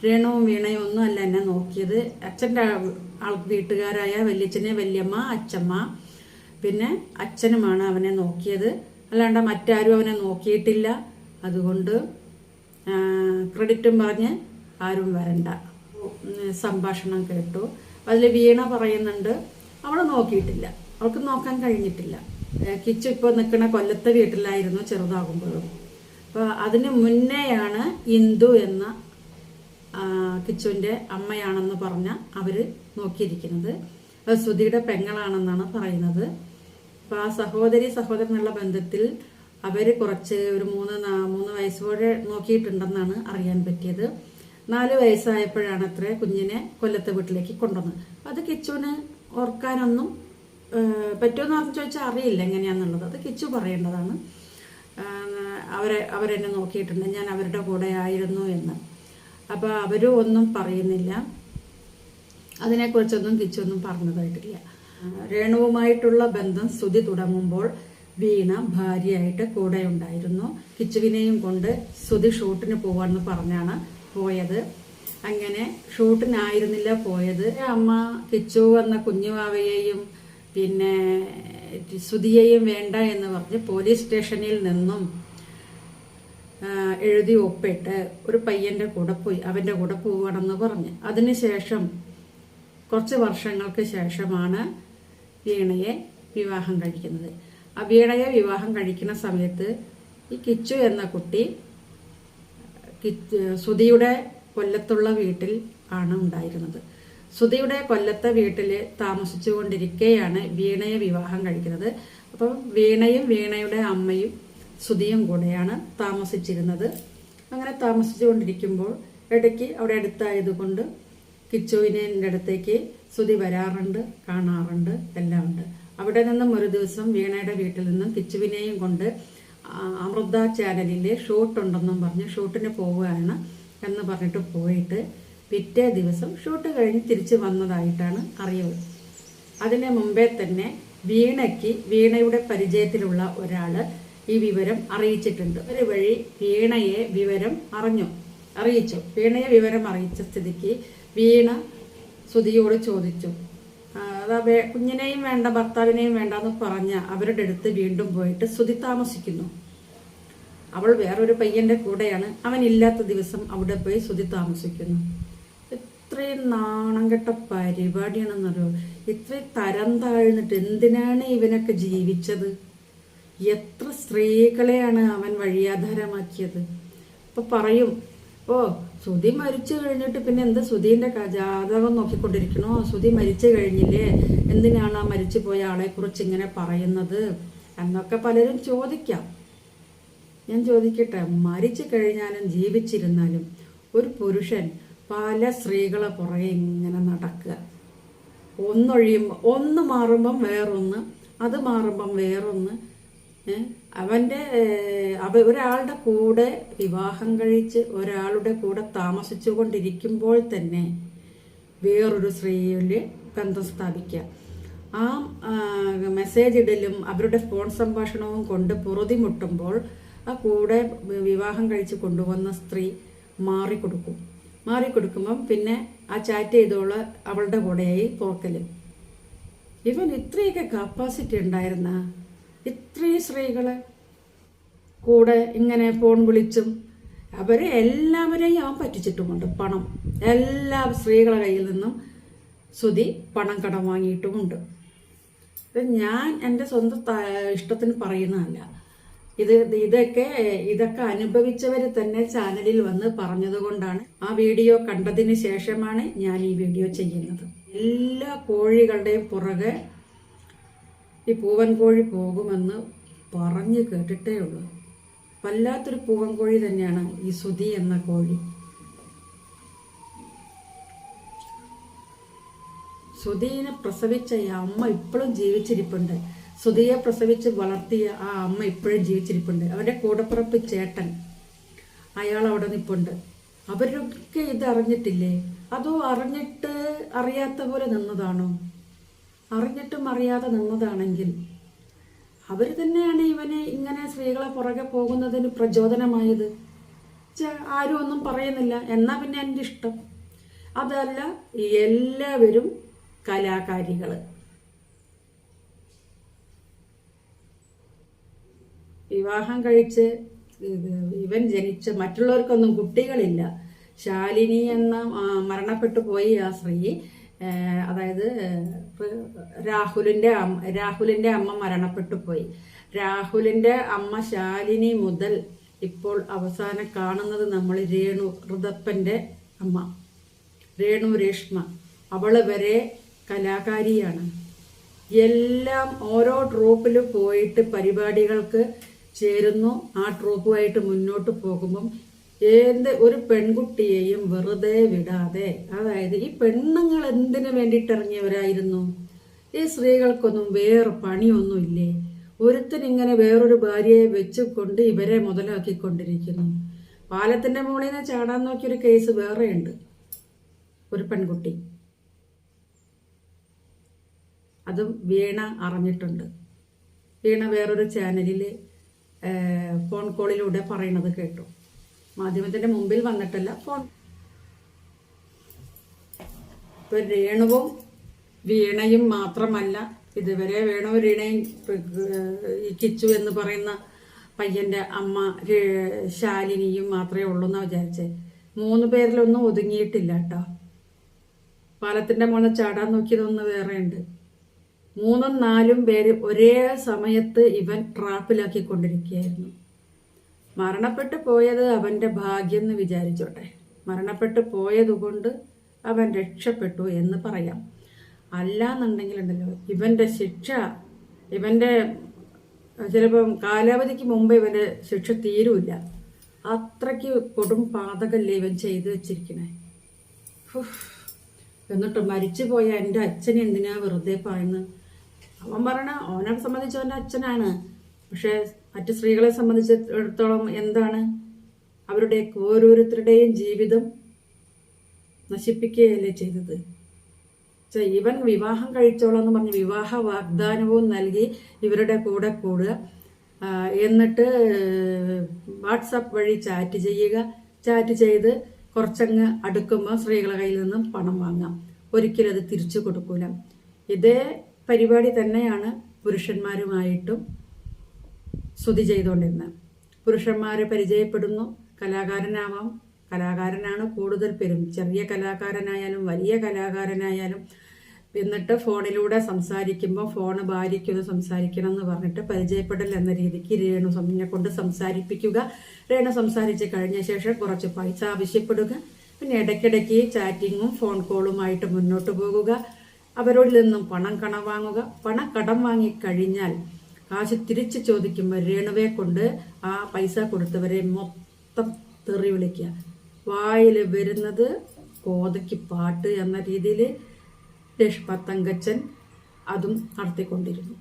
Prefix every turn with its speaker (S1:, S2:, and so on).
S1: രേണുവും വീണയും ഒന്നും അല്ല എന്നെ നോക്കിയത്. അച്ഛൻ്റെ വീട്ടുകാരായ വല്യച്ഛനെ, വല്യമ്മ, അച്ഛമ്മ, പിന്നെ അച്ഛനുമാണ് അവനെ നോക്കിയത്. അല്ലാണ്ട് മറ്റാരും അവനെ നോക്കിയിട്ടില്ല. അതുകൊണ്ട് ക്രെഡിറ്റും പറഞ്ഞ് ആരും വരണ്ട. സംഭാഷണം കേട്ടു. അതിൽ വീണ പറയുന്നുണ്ട് അവൾ നോക്കിയിട്ടില്ല, അവൾക്ക് നോക്കാൻ കഴിഞ്ഞിട്ടില്ല. കിച്ചു ഇപ്പോൾ നിൽക്കുന്ന കൊല്ലത്തെ വീട്ടിലായിരുന്നു ചെറുതാകുമ്പോഴും. അപ്പോൾ അതിന് മുന്നേയാണ് ഇന്ദു എന്ന കിച്ചുവിൻ്റെ അമ്മയാണെന്ന് പറഞ്ഞ അവർ നോക്കിയിരിക്കുന്നത്. ശ്രുതിയുടെ പെങ്ങളാണെന്നാണ് പറയുന്നത്. അപ്പോൾ ആ സഹോദരനുള്ള ബന്ധത്തിൽ അവർ കുറച്ച് ഒരു മൂന്ന് വയസ്സോടെ നോക്കിയിട്ടുണ്ടെന്നാണ് അറിയാൻ പറ്റിയത്. 4 വയസ്സായപ്പോഴാണ് അത്ര കുഞ്ഞിനെ കൊല്ലത്തെ വീട്ടിലേക്ക് കൊണ്ടുവന്നത്. അത് കിച്ചുവിന് ഓർക്കാനൊന്നും പറ്റുമെന്ന് ചോദിച്ചാൽ അറിയില്ല എങ്ങനെയാണെന്നുള്ളത്. അത് കിച്ചു പറയേണ്ടതാണ്. അവരെന്നെ നോക്കിയിട്ടുണ്ട്, ഞാൻ അവരുടെ കൂടെ ആയിരുന്നു എന്ന്. അപ്പോൾ അവരും ഒന്നും പറയുന്നില്ല, അതിനെക്കുറിച്ചൊന്നും കിച്ചു ഒന്നും പറഞ്ഞതായിട്ടില്ല. രേണുവുമായിട്ടുള്ള ബന്ധം ശ്രുതി തുടങ്ങുമ്പോൾ വീണ ഭാര്യയായിട്ട് കൂടെ ഉണ്ടായിരുന്നു. കിച്ചുവിനെയും കൊണ്ട് ശ്രുതി ഷൂട്ടിന് പോവാന്ന് പറഞ്ഞാണ് പോയത്. അങ്ങനെ ഷൂട്ടിനായിരുന്നില്ല പോയത്. അമ്മ കിച്ചു എന്ന കുഞ്ഞുവാവയെയും പിന്നെ ശ്രുതിയെയും വേണ്ട എന്ന് പറഞ്ഞ് പോലീസ് സ്റ്റേഷനിൽ നിന്നും എഴുതി ഒപ്പിട്ട് ഒരു പയ്യന്റെ കൂടെ പോയി, അവന്റെ കൂടെ പോവുകയാണെന്ന് പറഞ്ഞ്. അതിനുശേഷം കുറച്ച് വർഷങ്ങൾക്ക് ശേഷമാണ് വീണയെ വിവാഹം കഴിക്കുന്നത്. ആ വീണയെ വിവാഹം കഴിക്കുന്ന സമയത്ത് ഈ കിച്ചു എന്ന കുട്ടി ശ്രുതിയുടെ കൊല്ലത്തുള്ള വീട്ടിൽ ആണ് ഉണ്ടായിരുന്നത്. ശ്രുതിയുടെ കൊല്ലത്തെ വീട്ടിൽ താമസിച്ചു കൊണ്ടിരിക്കെയാണ് വീണയെ വിവാഹം കഴിക്കുന്നത്. അപ്പം വീണയും വീണയുടെ അമ്മയും ശ്രുതിയും കൂടെയാണ് താമസിച്ചിരുന്നത്. അങ്ങനെ താമസിച്ചു കൊണ്ടിരിക്കുമ്പോൾ ഇടയ്ക്ക് അവിടെ അടുത്തായതുകൊണ്ട് കിച്ചുവിനെ അടുത്തേക്ക് ശ്രുതി വരാറുണ്ട്, കാണാറുണ്ട്, എല്ലാം ഉണ്ട്. അവിടെ നിന്നും ഒരു ദിവസം വീണയുടെ വീട്ടിൽ നിന്നും കിച്ചുവിനെയും കൊണ്ട് അമൃത ചാനലിലെ ഷൂട്ട് ഉണ്ടെന്നും പറഞ്ഞ് ഷൂട്ടിന് പോവുകയാണ് എന്ന് പറഞ്ഞിട്ട് പോയിട്ട് പിറ്റേ ദിവസം ഷൂട്ട് കഴിഞ്ഞ് തിരിച്ചു വന്നതായിട്ടാണ് അറിയുക. അതിന് മുമ്പേ തന്നെ വീണയുടെ പരിചയത്തിലുള്ള ഒരാൾ ഈ വിവരം അറിയിച്ചിട്ടുണ്ട്. ഒരു വഴി വീണയെ വിവരം അറിയിച്ചു. വീണയെ വിവരം അറിയിച്ച സ്ഥിതിക്ക് വീണ ശ്രുതിയോട് ചോദിച്ചു, കുഞ്ഞിനെയും വേണ്ട ഭർത്താവിനെയും വേണ്ടെന്ന് പറഞ്ഞ അവരുടെ അടുത്ത് വീണ്ടും പോയിട്ട് ശ്രുതി താമസിക്കുന്നു. അവൾ വേറൊരു പയ്യന്റെ കൂടെയാണ്, അവൻ ഇല്ലാത്ത ദിവസം അവിടെ പോയി ശ്രുതി താമസിക്കുന്നു. ഇത്രയും നാണം കെട്ട പരിപാടിയാണെന്നറിയോ. ഇത്രയും തരം താഴ്ന്നിട്ട് എന്തിനാണ് ഇവനൊക്കെ ജീവിച്ചത്? എത്ര സ്ത്രീകളെയാണ് അവൻ വഴിയാധാരമാക്കിയത്. ഇപ്പൊ പറയും, ശ്രുതി മരിച്ചു കഴിഞ്ഞിട്ട് പിന്നെ എന്താ ശ്രുതിന്റെ ജാതകം നോക്കിക്കൊണ്ടിരിക്കണോ? ശ്രുതി മരിച്ചു കഴിഞ്ഞില്ലേ, എന്തിനാണ് ആ മരിച്ചു പോയ ആളെ കുറിച്ച് ഇങ്ങനെ പറയുന്നത് എന്നൊക്കെ പലരും ചോദിക്കാം. ഞാൻ ചോദിക്കട്ടെ, മരിച്ചു കഴിഞ്ഞാലും ജീവിച്ചിരുന്നാലും ഒരു പുരുഷൻ പല സ്ത്രീകളെ പുറകെ ഇങ്ങനെ നടക്കുക, ഒന്ന് മാറുമ്പം വേറൊന്ന്, അത് മാറുമ്പം വേറൊന്ന്. ഒരാളുടെ കൂടെ വിവാഹം കഴിച്ച് ഒരാളുടെ കൂടെ താമസിച്ചു കൊണ്ടിരിക്കുമ്പോൾ തന്നെ വേറൊരു സ്ത്രീയില് ബന്ധം സ്ഥാപിക്കുക. ആ മെസ്സേജ് ഇടലും അവരുടെ ഫോൺ സംഭാഷണവും കൊണ്ട് പൊറുതിമുട്ടുമ്പോൾ ആ കൂടെ വിവാഹം കഴിച്ച് കൊണ്ടുവന്ന സ്ത്രീ മാറിക്കൊടുക്കുമ്പം പിന്നെ ആ ചാറ്റ് ചെയ്തോള അവളുടെ കൂടെയായി പോക്കലും. ഇവൻ ഇത്രയൊക്കെ കപ്പാസിറ്റി ഉണ്ടായിരുന്ന ഇത്രയും സ്ത്രീകളെ കൂടെ ഇങ്ങനെ ഫോൺ വിളിച്ചും അവരെ എല്ലാവരെയും അവൻ പറ്റിച്ചിട്ടുമുണ്ട്. പണം എല്ലാ സ്ത്രീകളുടെ കയ്യിൽ നിന്നും ശ്രുതി പണം കടം വാങ്ങിയിട്ടുമുണ്ട്. ഞാൻ എൻ്റെ സ്വന്തം ഇഷ്ടത്തിന് പറയുന്നതല്ല. ഇതൊക്കെ അനുഭവിച്ചവർ തന്നെ ചാനലിൽ വന്ന് പറഞ്ഞതുകൊണ്ടാണ്, ആ വീഡിയോ കണ്ടതിന് ശേഷമാണ് ഞാൻ ഈ വീഡിയോ ചെയ്യുന്നത്. എല്ലാ കോഴികളുടെയും പുറകെ ഈ പൂവൻ കോഴി പോകുമെന്ന് പറഞ്ഞു കേട്ടിട്ടേ ഉള്ളൂ. വല്ലാത്തൊരു പൂവൻ കോഴി തന്നെയാണ് ഈ ശ്രുതി എന്ന കോഴി. ശ്രുതിനെ പ്രസവിച്ച ഈ അമ്മ ഇപ്പോഴും ജീവിച്ചിരിപ്പുണ്ട്. ശ്രുതിയെ പ്രസവിച്ച് വളർത്തിയ ആ അമ്മ ഇപ്പോഴും ജീവിച്ചിരിപ്പുണ്ട്. അവരുടെ കൂടപ്പുറപ്പ് ചേട്ടൻ അയാൾ അവിടെ നിൽപ്പുണ്ട്. അവരൊക്കെ ഇത് അറിഞ്ഞിട്ടില്ലേ? അതോ അറിഞ്ഞിട്ട് അറിയാത്ത പോലെ നിന്നതാണോ? അറിഞ്ഞിട്ടും അറിയാതെ നിന്നതാണെങ്കിൽ അവർ തന്നെയാണ് ഇവനെ ഇങ്ങനെ സ്ത്രീകളെ പുറകെ പോകുന്നതിന് പ്രചോദനമായത്. ആരും ഒന്നും പറയുന്നില്ല. എന്നാ പിന്നെ എൻ്റെ ഇഷ്ടം. അതല്ല, എല്ലാവരും കലാകാരികൾ. വിവാഹം കഴിച്ച് ഇവൻ ജനിച്ച മറ്റുള്ളവർക്കൊന്നും കുട്ടികളില്ല. ശാലിനി എന്ന മരണപ്പെട്ടു പോയി ആ സ്ത്രീ, അതായത് രാഹുലിന്റെ അമ്മ മരണപ്പെട്ടു പോയി. രാഹുലിന്റെ അമ്മ ശാലിനി മുതൽ ഇപ്പോൾ അവസാനം കാണുന്നത് നമ്മൾ രേണു ഋതപ്പന്റെ അമ്മ, രേണു രേഷ്മ, അവള് വരെ കലാകാരിയാണ്. എല്ലാം ഓരോ ട്രൂപ്പിൽ പോയിട്ട് പരിപാടികൾക്ക് ചേരുന്നു. ആ ട്രൂപ്പുമായിട്ട് മുന്നോട്ട് പോകുമ്പം ഒരു പെൺകുട്ടിയെയും വെറുതെ വിടാതെ, അതായത് ഈ പെണ്ണുങ്ങൾ എന്തിനു വേണ്ടിയിട്ട് ഇറങ്ങിയവരായിരുന്നു? ഈ സ്ത്രീകൾക്കൊന്നും വേറെ പണിയൊന്നുമില്ലേ? ഒരുത്തൻ ഇങ്ങനെ വേറൊരു ഭാര്യയെ വെച്ചുകൊണ്ട് ഇവരെ മുതലാക്കിക്കൊണ്ടിരിക്കുന്നു. പാലത്തിന്റെ മുകളിൽ നിന്ന് ചാടാൻ നോക്കിയൊരു കേസ് വേറെയുണ്ട്. ഒരു പെൺകുട്ടി, അതും വീണ അറിഞ്ഞിട്ടുണ്ട്. വീണ വേറൊരു ചാനലിൽ ഫോൺ കോളിലൂടെ പറയണത് കേട്ടു. മാധ്യമത്തിന്റെ മുമ്പിൽ വന്നിട്ടല്ല, ഫോൺ. ഇപ്പൊ രേണുവും വീണയും മാത്രമല്ല, ഇതുവരെ വേണു വീണയും ഈ കിച്ചു എന്ന് പറയുന്ന പയ്യന്റെ അമ്മ ശാലിനിയും മാത്രമേ ഉള്ളൂ എന്നാ വിചാരിച്ചേ. 3 പേരിലൊന്നും ഒതുങ്ങിയിട്ടില്ല കേട്ടോ. പാലത്തിന്റെ മുകളിൽ ചാടാൻ നോക്കിയതൊന്ന് വേറെയുണ്ട്. 3ഉം 4ഉം പേര് ഒരേ സമയത്ത് ഇവൻ ട്രാപ്പിലാക്കിക്കൊണ്ടിരിക്കുകയായിരുന്നു. മരണപ്പെട്ടു പോയത് അവന്റെ ഭാഗ്യം എന്ന് വിചാരിച്ചോട്ടെ. മരണപ്പെട്ടു പോയതുകൊണ്ട് അവൻ രക്ഷപ്പെട്ടു എന്ന് പറയാം. അല്ലാന്നുണ്ടെങ്കിലുണ്ടല്ലോ, ഇവന്റെ ശിക്ഷ, ഇവന്റെ ചിലപ്പം കാലാവധിക്ക് മുമ്പ് ഇവന്റെ ശിക്ഷ തീരൂല. അത്രയ്ക്ക് കൊടും പാതകല്ലേ ഇവൻ ചെയ്തു വെച്ചിരിക്കണേ. എന്നിട്ട് മരിച്ചു പോയ എൻ്റെ അച്ഛനെ എന്തിനാ വെറുതെ പറയുന്നത്? അവൻ പറയണ അവനെ സംബന്ധിച്ച് അവൻ്റെ അച്ഛനാണ്. പക്ഷെ മറ്റു സ്ത്രീകളെ സംബന്ധിച്ചിടത്തോളം എന്താണ്? അവരുടെ ഓരോരുത്തരുടെയും ജീവിതം നശിപ്പിക്കുകയല്ലേ ചെയ്തത്. ഇവൻ വിവാഹം കഴിച്ചോളാം എന്ന് പറഞ്ഞ് വിവാഹ വാഗ്ദാനവും നൽകി ഇവരുടെ കൂടെ കൂടുക, എന്നിട്ട് വാട്സാപ്പ് വഴി ചാറ്റ് ചെയ്യുക. ചാറ്റ് ചെയ്ത് കുറച്ചങ്ങ് അടുക്കുമ്പോൾ സ്ത്രീകളുടെ കയ്യിൽ നിന്നും പണം വാങ്ങാം. ഒരിക്കലും അത് തിരിച്ചു കൊടുക്കൂല. ഇതേ പരിപാടി തന്നെയാണ് പുരുഷന്മാരുമായിട്ടും സ്തുതി ചെയ്തുകൊണ്ടിരുന്നത്. പുരുഷന്മാരെ പരിചയപ്പെടുന്നു, കലാകാരനാവാം. കലാകാരനാണ് കൂടുതൽ പേരും, ചെറിയ കലാകാരനായാലും വലിയ കലാകാരനായാലും. എന്നിട്ട് ഫോണിലൂടെ സംസാരിക്കുമ്പോൾ ഫോണ് ഭാര്യയ്ക്കൊന്ന് സംസാരിക്കണം എന്ന് പറഞ്ഞിട്ട് പരിചയപ്പെടൽ എന്ന രീതിക്ക് രേണുവിനെ കൊണ്ട് സംസാരിപ്പിക്കുക. രേണു സംസാരിച്ച് കഴിഞ്ഞ ശേഷം കുറച്ച് പൈസ ആവശ്യപ്പെടുക. പിന്നെ ഇടയ്ക്കിടയ്ക്ക് ചാറ്റിങ്ങും ഫോൺ കോളുമായിട്ട് മുന്നോട്ട് പോകുക. അവരോട് നിന്നും പണം കടം വാങ്ങുക. പണം കടം വാങ്ങിക്കഴിഞ്ഞാൽ കാശ് തിരിച്ചു ചോദിക്കുമ്പോൾ രേണുവെ കൊണ്ട് ആ പൈസ കൊടുത്തവരെ മൊത്തം തെറി വിളിക്കുക. വായിൽ വരുന്നത് കോതയ്ക്ക് പാട്ട് എന്ന രീതിയിൽ രേഷ്മ തങ്കച്ചൻ അതും നടത്തിക്കൊണ്ടിരുന്നു.